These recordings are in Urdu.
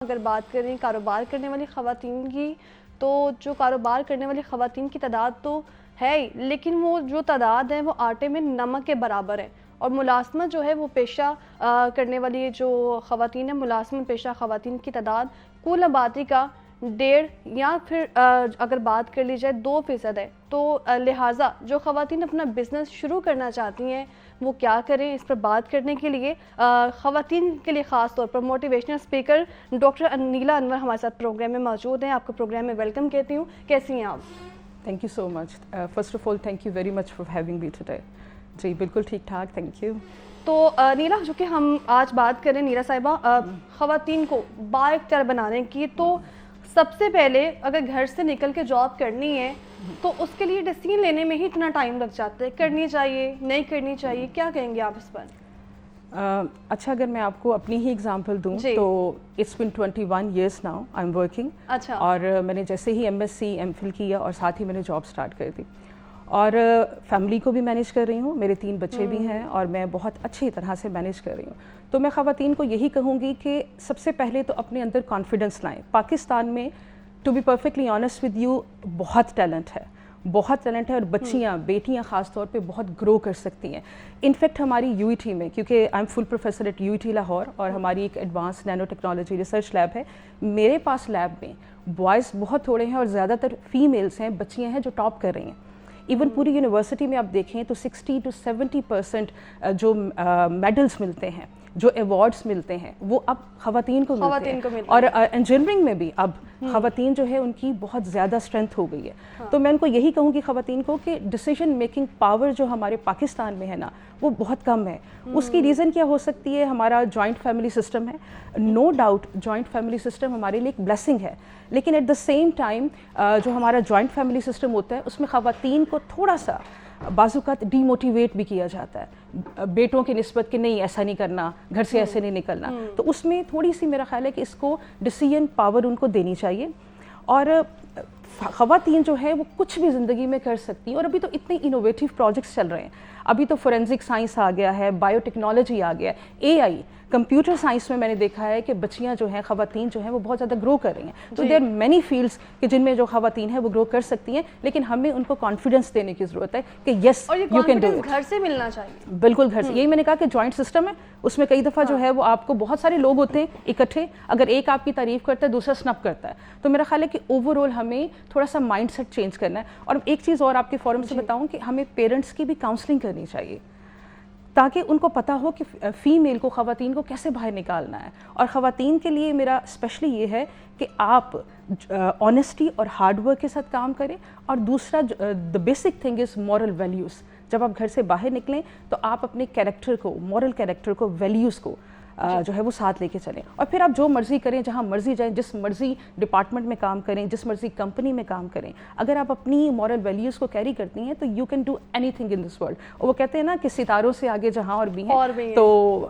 اگر بات کریں کاروبار کرنے والی خواتین کی، تو جو کاروبار کرنے والی خواتین کی تعداد تو ہے ہی، لیکن وہ جو تعداد ہے وہ آٹے میں نمک کے برابر ہے. اور ملازمت جو ہے وہ پیشہ کرنے والی جو خواتین ہیں، ملازمت پیشہ خواتین کی تعداد کل آبادی کا 1.5 یا پھر اگر بات کر لی جائے 2% ہے. تو لہٰذا جو خواتین اپنا بزنس شروع کرنا چاہتی ہیں وہ کیا کریں، اس پر بات کرنے کے لیے خواتین کے لیے خاص طور پر موٹیویشنل اسپیکر ڈاکٹر نیلا انور ہمارے ساتھ پروگرام میں موجود ہیں. آپ کو پروگرام میں ویلکم کہتی ہوں. کیسی ہیں آپ؟ Thank you so much. First of all thank you very much for having me today. جی بالکل ٹھیک ٹھاک، تھینک یو. تو نیلا، جو کہ ہم آج بات کریں نیلا صاحبہ خواتین کو بااختیار بنانے کی، تو سب سے پہلے اگر گھر سے نکل کے جاب کرنی ہے تو اس کے لیے ڈیسیژن لینے میں ہی اتنا ٹائم لگ جاتا ہے. کرنی چاہیے نہیں کرنی چاہیے، کیا کہیں گے آپ اس پر؟ اچھا، اگر میں آپ کو اپنی ہی اگزامپل دوں تو it's been 21 years now I am working. اچھا. اور میں نے جیسے ہی MSc MPhil کیا اور ساتھ ہی میں نے جاب سٹارٹ کر دی، اور فیملی کو بھی مینیج کر رہی ہوں. میرے 3 بچے بھی ہیں اور میں بہت اچھی طرح سے مینیج کر رہی ہوں. تو میں خواتین کو یہی کہوں گی کہ سب سے پہلے تو اپنے اندر کانفیڈنس لائیں. پاکستان میں to be perfectly honest with you بہت ٹیلنٹ ہے، بہت ٹیلنٹ ہے، اور بچیاں بیٹیاں خاص طور پہ بہت گرو کر سکتی ہیں. انفیکٹ ہماری UET میں، کیونکہ I am full professor at UET Lahore, اور ہماری ایک advance nano technology research lab ہے. میرے پاس لیب میں بوائز بہت تھوڑے ہیں اور زیادہ تر فیمیلز ہیں، بچیاں ہیں جو ٹاپ کر رہی ہیں. ایون پوری یونیورسٹی میں آپ دیکھیں تو 60 to 70% جو میڈلز ملتے ہیں، جو ایوارڈز ملتے ہیں، وہ اب خواتین کو ملتے ہیں. اور انجینئرنگ میں بھی اب خواتین جو ہے ان کی بہت زیادہ اسٹرینتھ ہو گئی ہے. تو میں ان کو یہی کہوں گی خواتین کو کہ ڈیسیژن میکنگ پاور جو ہمارے پاکستان میں ہے نا وہ بہت کم ہے. اس کی ریزن کیا ہو سکتی ہے؟ ہمارا جوائنٹ فیملی سسٹم ہے. No doubt joint family system ہمارے لیے ایک بلیسنگ ہے، لیکن ایٹ دا سیم ٹائم جو ہمارا جوائنٹ فیملی سسٹم ہوتا ہے اس میں خواتین کو تھوڑا سا بعض اوقات ڈی موٹیویٹ بھی کیا جاتا ہے بیٹوں کی نسبت کہ نہیں ایسا نہیں کرنا، گھر سے ایسے نہیں نکلنا. تو اس میں تھوڑی سی میرا خیال ہے کہ اس کو ڈیسیژن پاور ان کو دینی چاہیے. اور خواتین جو ہے وہ کچھ بھی زندگی میں کر سکتی ہیں، اور ابھی تو اتنے انوویٹیو پروجیکٹس چل رہے ہیں. ابھی تو فورینزک سائنس آ گیا ہے، بایو ٹیکنالوجی آ گیا ہے، AI، کمپیوٹر سائنس میں میں نے دیکھا ہے کہ بچیاں جو ہیں، خواتین جو ہیں وہ بہت زیادہ گرو کر رہی ہیں. تو دیر مینی فیلڈس کہ جن میں جو خواتین ہیں وہ گرو کر سکتی ہیں، لیکن ہمیں ان کو کانفیڈنس دینے کی ضرورت ہے کہ yes you can do it. گھر سے ملنا چاہیے. بالکل گھر سے. یہی میں نے کہا کہ جوائنٹ سسٹم ہے، اس میں کئی دفعہ جو ہے وہ آپ کو بہت سارے لوگ ہوتے ہیں اکٹھے، اگر ایک آپ کی تعریف کرتا ہے دوسرا سنپ کرتا ہے. تو میرا خیال ہے کہ اوور آل ہمیں تھوڑا سا مائنڈ سیٹ چینج کرنا ہے. اور ایک چیز اور آپ کے فورم سے بتاؤں کہ ہمیں پیرنٹس کی بھی کاؤنسلنگ کرنی چاہیے تاکہ ان کو پتہ ہو کہ فیمیل کو، خواتین کو کیسے باہر نکالنا ہے. اور خواتین کے لیے میرا اسپیشلی یہ ہے کہ آپ آنیسٹی اور ہارڈ ورک کے ساتھ کام کریں. اور دوسرا the basic thing is moral values. جب آپ گھر سے باہر نکلیں تو آپ اپنے کیریکٹر کو، مورل کیریکٹر کو، ویلیوز کو جو ہے وہ ساتھ لے کے چلیں. اور پھر آپ جو مرضی کریں، جہاں مرضی جائیں، جس مرضی ڈپارٹمنٹ میں کام کریں، جس مرضی کمپنی میں کام کریں، اگر آپ اپنی مورل ویلیوز کو کیری کرتی ہیں تو you can do anything in this world. اور وہ کہتے ہیں نا کہ ستاروں سے آگے جہاں اور بھی ہیں، تو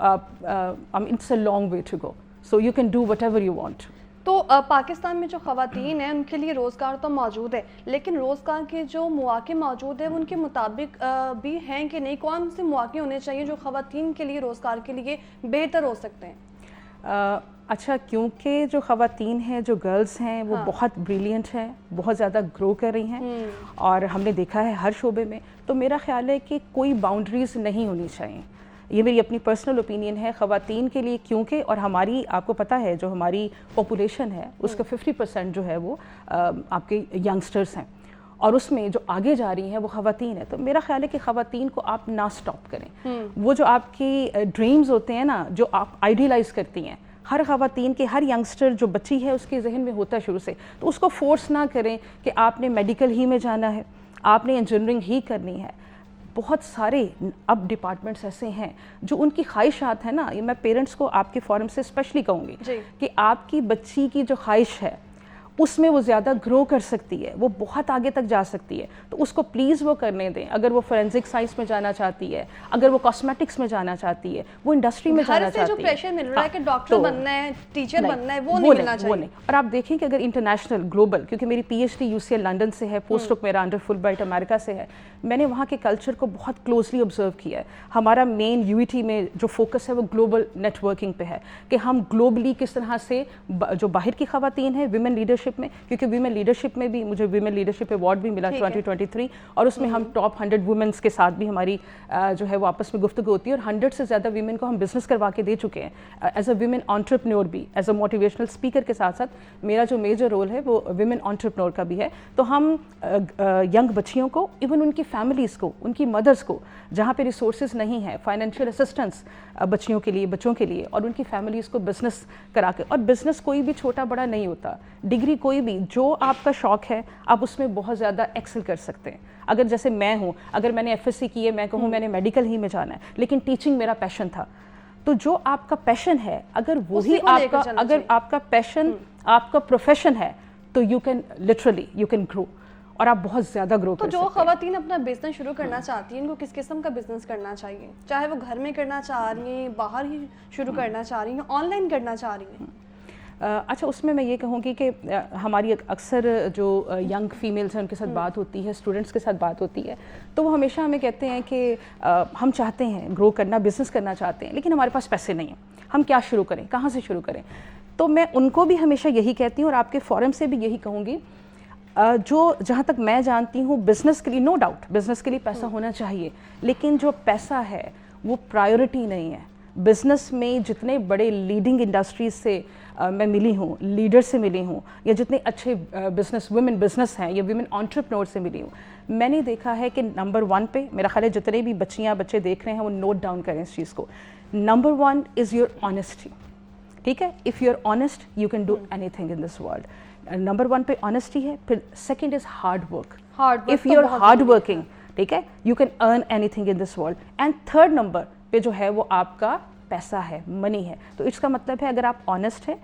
it's a long way to go. So you can do whatever you want. تو پاکستان میں جو خواتین ہیں ان کے لیے روزگار تو موجود ہے، لیکن روزگار کے جو مواقع موجود ہیں وہ ان کے مطابق بھی ہیں کہ نہیں؟ کون سے مواقع ہونے چاہیے جو خواتین کے لیے روزگار کے لیے بہتر ہو سکتے ہیں؟ اچھا، کیونکہ جو خواتین ہیں، جو گرلز ہیں، وہ بہت بریلینٹ ہیں، بہت زیادہ گرو کر رہی ہیں، اور ہم نے دیکھا ہے ہر شعبے میں. تو میرا خیال ہے کہ کوئی باؤنڈریز نہیں ہونی چاہیے. یہ میری اپنی پرسنل اوپینین ہے خواتین کے لیے. کیونکہ اور ہماری، آپ کو پتہ ہے جو ہماری پاپولیشن ہے اس کا 50% جو ہے وہ آپ کے ینگسٹرز ہیں، اور اس میں جو آگے جا رہی ہیں وہ خواتین ہیں. تو میرا خیال ہے کہ خواتین کو آپ نہ سٹاپ کریں. وہ جو آپ کی ڈریمز ہوتے ہیں نا، جو آپ آئیڈیلائز کرتی ہیں، ہر خواتین کے، ہر ینگسٹر جو بچی ہے اس کے ذہن میں ہوتا ہے شروع سے، تو اس کو فورس نہ کریں کہ آپ نے میڈیکل ہی میں جانا ہے، آپ نے انجینئرنگ ہی کرنی ہے. بہت سارے اب ڈپارٹمنٹس ایسے ہیں جو ان کی خواہشات ہیں نا. یہ میں پیرنٹس کو آپ کے فورم سے اسپیشلی کہوں گی کہ آپ کی بچی کی جو خواہش ہے اس میں وہ زیادہ گرو کر سکتی ہے, وہ بہت آگے تک جا سکتی ہے, تو اس کو پلیز وہ کرنے دیں. اگر وہ فورینزک سائنس میں جانا چاہتی ہے, اگر وہ کاسمیٹکس میں جانا چاہتی ہے, وہ انڈسٹری میں جانا چاہتی ہے, جو پریشر مل رہا ہے کہ ڈاکٹر بننا ہے, ٹیچر بننا ہے, وہ نہیں ملنا چاہیے. اور آپ دیکھیں کہ اگر انٹرنیشنل گلوبل, کیونکہ میری P H D U C L London سے ہے, پوسٹ ڈاک میرا انڈر فل برائٹ امریکہ سے ہے, میں نے وہاں کے کلچر کو بہت کلوزلی آبزرو کیا ہے. ہمارا مین یو ای ٹی میں جو فوکس ہے وہ گلوبل نیٹ ورکنگ پہ ہے, کہ ہم گلوبلی کس طرح سے جو باہر کی خواتین ہیں ویمن لیڈرشپ میں, کیونکہ ویمن لیڈرشپ میں بھی مجھے ویمن لیڈرشپ ایوارڈ بھی ملا 2023, اور اس میں ہم ٹاپ 100 وومنس کے ساتھ بھی ہماری جو ہے وہ آپس میں گفتگو ہوتی ہے, اور 100 سے زیادہ ویمن کو ہم بزنس کروا کے دے چکے ہیں ایز اے ویمن انٹرپرینور بھی, ایز اے موٹیویشنل اسپیکر کے ساتھ ساتھ میرا جو میجر رول ہے وہ ویمن انٹرپرینور کا بھی ہے. تو ہم ینگ بچیوں کو, ایون ان کی فیملیز کو, ان کی مدرس کو, جہاں پہ ریسورسز نہیں ہیں, فائنینشیل اسسٹنس بچیوں کے لیے, بچوں کے لیے, اور ان کی فیملیز کو بزنس کرا کے, اور بزنس کوئی بھی چھوٹا بڑا نہیں ہوتا, ڈگری کوئی بھی, جو آپ کا شوق ہے آپ اس میں بہت زیادہ ایکسل کر سکتے ہیں. اگر جیسے میں ہوں, اگر میں نے ایف ایس سی کی ہے, میں کہوں میں نے میڈیکل ہی میں جانا ہے, لیکن ٹیچنگ میرا پیشن تھا, تو جو آپ کا پیشن ہے, اگر وہی آپ کا, اگر آپ کا پیشن آپ کا پروفیشن ہے, تو you can literally you can grow, اور آپ بہت زیادہ گرو کر سکتے ہیں. تو جو خواتین اپنا بزنس شروع کرنا چاہتی ہیں, ان کو کس قسم کا بزنس کرنا چاہیے, چاہے وہ گھر میں کرنا چاہ رہی ہیں, باہر ہی شروع کرنا چاہ رہی ہیں, آن لائن کرنا چاہ رہی ہیں؟ اچھا, اس میں یہ کہوں گی کہ ہماری اکثر جو ینگ فیمیلز ہیں ان کے ساتھ بات ہوتی ہے, اسٹوڈنٹس کے ساتھ بات ہوتی ہے, تو وہ ہمیشہ ہمیں کہتے ہیں کہ ہم چاہتے ہیں گرو کرنا, بزنس کرنا چاہتے ہیں, لیکن ہمارے پاس پیسے نہیں ہیں, ہم کیا شروع کریں, کہاں سے شروع کریں. تو میں ان کو بھی ہمیشہ یہی کہتی ہوں, اور آپ کے فورم سے بھی یہی کہوں گی, جو جہاں تک میں جانتی ہوں بزنس کے لیے, نو ڈاؤٹ بزنس کے لیے پیسہ ہونا چاہیے, لیکن جو پیسہ ہے وہ پرائیورٹی نہیں ہے. بزنس میں جتنے بڑے لیڈنگ انڈسٹریز سے میں ملی ہوں, لیڈر سے ملی ہوں, یا جتنے اچھے بزنس ویمن بزنس ہیں یا ویمن انٹرپرینور سے ملی ہوں, میں نے دیکھا ہے کہ نمبر 1 پہ, میرا خیال ہے جتنے بھی بچیاں بچے دیکھ رہے ہیں وہ نوٹ ڈاؤن کریں اس چیز کو, نمبر 1 از یور آنیسٹی. ٹھیک ہے, if you are honest you can do anything in this world. Number 1 پہ آنیسٹی ہے, پھر second is hard work. If you are hard working, ٹھیک ہے, you can earn anything in this world. And third number پہ جو ہے وہ آپ کا پیسہ ہے, منی ہے. تو اس کا مطلب ہے اگر آپ آنیسٹ ہیں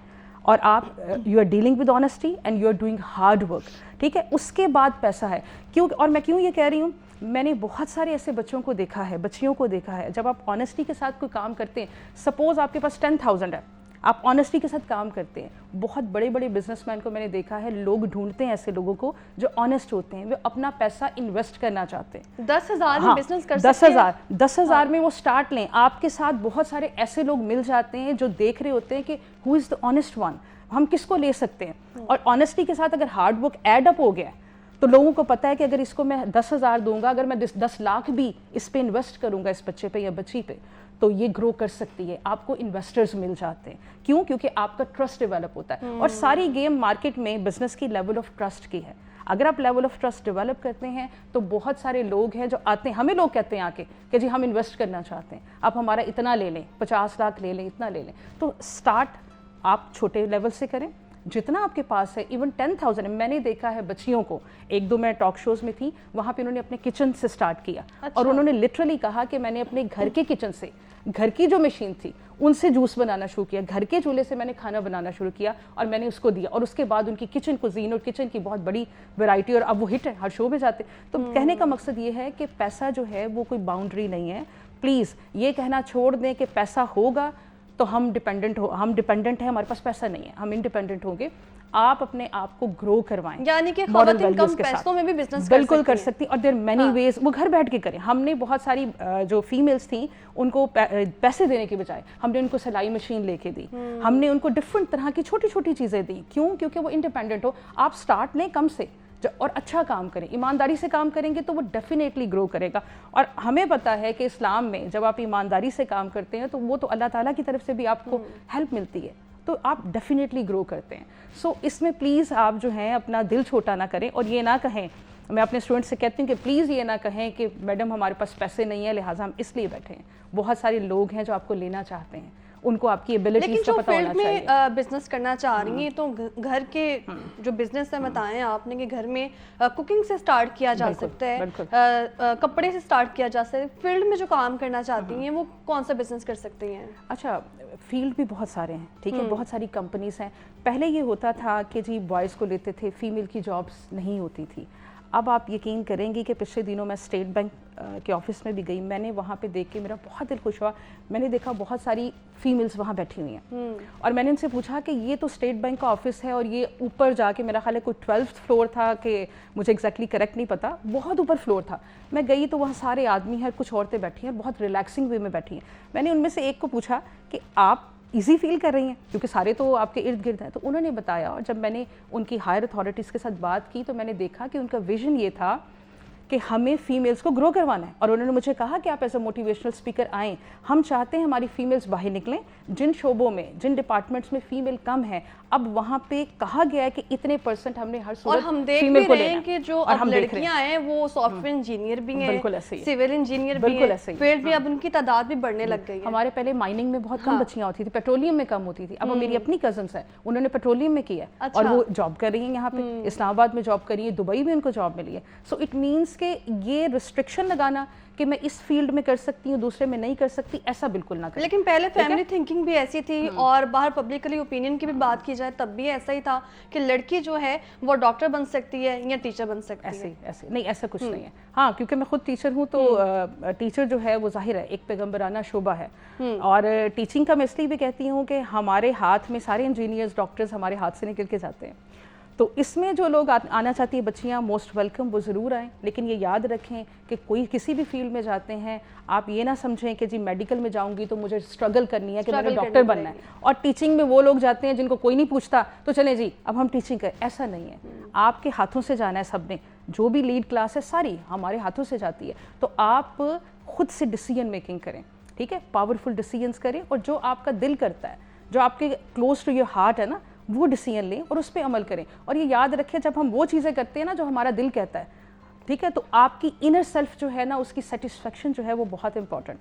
اور آپ you are dealing with honesty and you are doing hard work, ٹھیک ہے, اس کے بعد پیسہ ہے. کیوں, اور میں کیوں یہ کہہ رہی ہوں, میں نے بہت سارے ایسے بچوں کو دیکھا ہے, بچیوں کو دیکھا ہے, جب آپ آنیسٹی کے ساتھ کوئی کام کرتے ہیں, سپوز آپ کے پاس 10,000 ہے, آپ آنیسٹی کے ساتھ کام کرتے ہیں, بہت بڑے بڑے بزنس مین کو میں نے دیکھا ہے, لوگ ڈھونڈتے ہیں ایسے لوگوں کو جو آنیسٹ ہوتے ہیں, وہ اپنا پیسہ انویسٹ کرنا چاہتے ہیں. 10,000 میں بزنس کر سکتے ہیں, 10,000 میں وہ سٹارٹ لیں. آپ کے ساتھ بہت سارے ایسے لوگ مل جاتے ہیں جو دیکھ رہے ہوتے ہیں کہ ہو از دا آنیسٹ ون, ہم کس کو لے سکتے ہیں. اور آنیسٹی کے ساتھ اگر ہارڈ ورک ایڈ اپ ہو گیا تو لوگوں کو پتہ ہے کہ اگر اس کو میں 10,000 دوں گا, اگر میں 10 لاکھ بھی اس پہ انویسٹ کروں گا, اس بچے پہ یا بچی پہ, تو یہ گرو کر سکتی ہے. آپ کو انویسٹرز مل جاتے ہیں. کیوں, کیونکہ آپ کا ٹرسٹ ڈیولپ ہوتا ہے. اور ساری گیم مارکیٹ میں بزنس کی لیول آف ٹرسٹ کی ہے. اگر آپ لیول آف ٹرسٹ ڈیولپ کرتے ہیں تو بہت سارے لوگ ہیں جو آتے ہیں, ہمیں لوگ کہتے ہیں آ کے کہ جی ہم انویسٹ کرنا چاہتے ہیں, آپ ہمارا اتنا لے لیں, 50 لاکھ لے لیں, اتنا لے لیں. تو سٹارٹ آپ چھوٹے لیول سے کریں, جتنا آپ کے پاس ہے. ایون 10,000 میں نے دیکھا ہے بچیوں کو, 1-2 میں ٹاک شوز میں تھی, وہاں پہ انہوں نے اپنے کچن سے سٹارٹ کیا. اور انہوں نے لٹرلی کہا کہ میں نے اپنے گھر کے کچن سے, گھر کی جو مشین تھی ان سے جوس بنانا شروع کیا, گھر کے چولہے سے میں نے کھانا بنانا شروع کیا, اور میں نے اس کو دیا. اور اس کے بعد ان کی کچن کوزین اور کچن کی بہت بڑی ویرائٹی, اور اب وہ ہٹ ہے, ہر شو میں جاتے. تو کہنے کا مقصد یہ ہے کہ پیسہ جو ہے وہ کوئی باؤنڈری نہیں ہے. پلیز یہ کہنا چھوڑ دیں کہ پیسہ ہوگا تو ہم ڈیپینڈنٹ ہیں, ہمارے پاس پیسہ نہیں ہے, ہم انڈیپینڈنٹ ہوں گے. آپ اپنے آپ کو گرو کروائیں, یعنی کہ خواتین کم پیسوں میں بھی بزنس بالکل کر سکتی, اور دیر مینی ویز, وہ گھر بیٹھ کے کریں. ہم نے بہت ساری جو فیمیلز تھیں ان کو پیسے دینے کے بجائے ہم نے ان کو سلائی مشین لے کے دی, ہم نے ان کو ڈفرنٹ طرح کی چھوٹی چھوٹی چیزیں دی. کیوں, کیونکہ وہ انڈیپینڈنٹ ہو. آپ سٹارٹ لیں کم سے اور اچھا کام کریں, ایمانداری سے کام کریں گے تو وہ ڈیفینیٹلی گرو کرے گا. اور ہمیں پتہ ہے کہ اسلام میں جب آپ ایمانداری سے کام کرتے ہیں تو وہ تو اللہ تعالیٰ کی طرف سے بھی آپ کو ہیلپ ملتی ہے, تو آپ ڈیفینیٹلی گرو کرتے ہیں. سو اس میں پلیز آپ جو ہیں اپنا دل چھوٹا نہ کریں, اور یہ نہ کہیں, میں اپنے اسٹوڈنٹ سے کہتی ہوں کہ پلیز یہ نہ کہیں کہ میڈم ہمارے پاس پیسے نہیں ہیں لہٰذا ہم اس لیے بیٹھے ہیں. بہت سارے لوگ ہیں جو آپ کو لینا چاہتے ہیں, ان کو آپ کی ایبلٹیز کا پتہ ہونا چاہیے. لیکن جو فیلڈ میں بزنس کرنا چاہ رہی ہیں تو گھر کے جو بزنس ہے, بتائیں آپ نے کہ گھر میں کوکنگ سے سٹارٹ کیا جا سکتا ہے, کپڑے سے سٹارٹ کیا جا سکتا ہے. فیلڈ میں جو کام کرنا چاہتی ہیں وہ کون سا بزنس کر سکتی ہیں؟ اچھا, فیلڈ بھی بہت سارے ہیں, ٹھیک ہے, بہت ساری کمپنیز ہیں. پہلے یہ ہوتا تھا کہ جی بوائز کو لیتے تھے, فیمیل کی جابس نہیں ہوتی تھی. اب آپ یقین کریں گی کہ پچھلے دنوں میں اسٹیٹ بینک کے آفس میں بھی گئی, میں نے وہاں پہ دیکھ کے میرا بہت دل خوش ہوا. میں نے دیکھا بہت ساری فیمیلز وہاں بیٹھی ہوئی ہیں, اور میں نے ان سے پوچھا کہ یہ تو اسٹیٹ بینک کا آفس ہے اور یہ اوپر جا کے میرا خیال ہے کوئی 12th فلور تھا, کہ مجھے ایگزیکٹلی کریکٹ نہیں پتا, بہت اوپر فلور تھا. میں گئی تو وہاں سارے آدمی ہیں, کچھ عورتیں بیٹھی ہیں, بہت ریلیکسنگ وے میں بیٹھی ہیں. میں نے ان میں سے ایک کو پوچھا کہ آپ ایزی فیل کر رہی ہیں, کیونکہ سارے تو آپ کے ارد گرد ہیں. تو انہوں نے بتایا, اور جب میں نے ان کی ہائر اتھارٹیز کے ساتھ بات کی تو میں نے دیکھا کہ ان کا ویژن یہ تھا کہ ہمیں فیمیلز کو گرو کروانا ہے. اور انہوں نے مجھے کہا کہ آپ ایز اے موٹیویشنل اسپیکر آئیں, ہم چاہتے ہیں ہماری فیمیلز باہر نکلیں. جن شعبوں میں, جن ڈپارٹمنٹس میں فیمیل کم ہیں, اب وہاں پہ کہا گیا ہے کہ اتنے % ہم نے ہر صورت اور ہم دیکھ بھی رہے ہیں کہ جو اب لڑکیاں ہیں وہ سافٹ ویئر انجینئر بھی ہیں, سول انجینئر بھی ہیں, فیلڈ میں اب ان کی تعداد بھی بڑھنے لگ گئی ہے. ہمارے پہلے مائننگ میں بہت کم بچیاں ہوتی تھی, پیٹرولیم میں کم ہوتی تھی. اب میری اپنی کزنس ہیں, انہوں نے پیٹرولیم میں کیا ہے اور وہ جاب کر رہی ہیں یہاں پہ, اسلام آباد میں جاب کر رہی ہیں, دبئی میں ان کو جاب ملی ہے. سو اٹ مینس کہ یہ ریسٹرکشن لگانا کہ میں اس فیلڈ میں کر سکتی ہوں, دوسرے میں نہیں کر سکتی, ایسا بالکل نہ کریں. لیکن پہلے فیملی تھنکنگ بھی ایسی تھی, اور باہر پبلکلی اوپینین کی بھی بات کی جائے تب بھی ایسا ہی تھا کہ لڑکی جو ہے وہ ڈاکٹر بن سکتی ہے یا ٹیچر بن سکتی ہے. ایسے نہیں, ایسا کچھ نہیں ہے. ہاں, کیونکہ میں خود ٹیچر ہوں, تو ٹیچر جو ہے وہ ظاہر ہے ایک پیغمبرانہ شعبہ ہے. اور ٹیچنگ کا میں اس لیے بھی کہتی ہوں کہ ہمارے ہاتھ میں سارے انجینئرز, ڈاکٹرز ہمارے ہاتھ سے نکل کے جاتے ہیں. تو اس میں جو لوگ آنا چاہتی ہیں بچیاں, موسٹ ویلکم, وہ ضرور آئیں. لیکن یہ یاد رکھیں کہ کوئی کسی بھی فیلڈ میں جاتے ہیں, آپ یہ نہ سمجھیں کہ جی میڈیکل میں جاؤں گی تو مجھے اسٹرگل کرنی ہے کہ میں نے ڈاکٹر بننا ہے. اور ٹیچنگ میں وہ لوگ جاتے ہیں جن کو کوئی نہیں پوچھتا, تو چلیں جی اب ہم ٹیچنگ کریں. ایسا نہیں ہے, آپ کے ہاتھوں سے جانا ہے سب نے. جو بھی لیڈ کلاس ہے ساری ہمارے ہاتھوں سے جاتی ہے. تو آپ خود سے ڈیسیجن میکنگ کریں, ٹھیک ہے, پاورفل ڈیسیجنس کریں, اور جو آپ کا دل کرتا ہے, جو آپ کے کلوز ٹو یور ہارٹ ہے نا, وہ ڈیسیجن لیں اور اس پہ عمل کریں. اور یہ یاد رکھیں, جب ہم وہ چیزیں کرتے ہیں نا جو ہمارا دل کہتا ہے, ٹھیک ہے, تو آپ کی انر سیلف جو ہے نا, اس کی سیٹسفیکشن جو ہے وہ بہت امپورٹنٹ ہے.